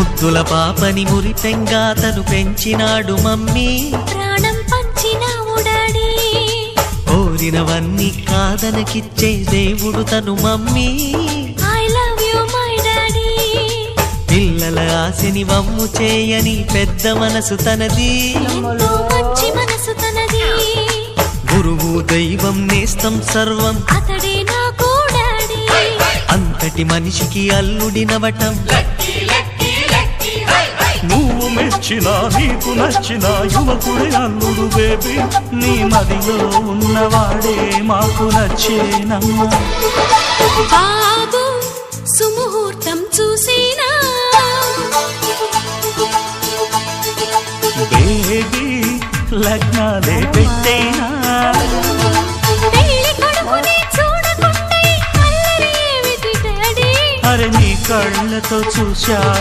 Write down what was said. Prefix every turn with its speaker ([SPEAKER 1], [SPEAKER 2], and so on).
[SPEAKER 1] ముద్దుల పాపని మురిపెంగా తను పెంచినాడు మమ్మీ,
[SPEAKER 2] ప్రాణం పంచినావు డాడీ.
[SPEAKER 1] కోరినవన్నీ కాదనకిచ్చే దేవుడు తను mummy,
[SPEAKER 2] I love you my daddy.
[SPEAKER 1] పిల్లల ఆశని వమ్ము చేయని పెద్ద మనసు తనది,
[SPEAKER 2] ఎంతో మంచి మనసు తనది.
[SPEAKER 1] గురువు దైవం నేస్తం సర్వం
[SPEAKER 2] అతడే నాకు డాడీ.
[SPEAKER 1] అంతటి మనిషికి అల్లుడినవటం,
[SPEAKER 3] నువ్వు మెచ్చినా నీకు నచ్చిన యువకుడే అల్లుడు బేబీ, నీ మదిలో ఉన్నవాడే మాకు నచ్చేనమ్మా.
[SPEAKER 2] బాబు సుముహూర్తం చూసినా,
[SPEAKER 3] బేబీ లగ్నాలే పెట్టేనా,
[SPEAKER 2] పెళ్లి కొడుకుని చూడకుండా ఈ అల్లరి ఏమిటి డాడీ?
[SPEAKER 3] అరే నీ కళ్ళతో చూశాను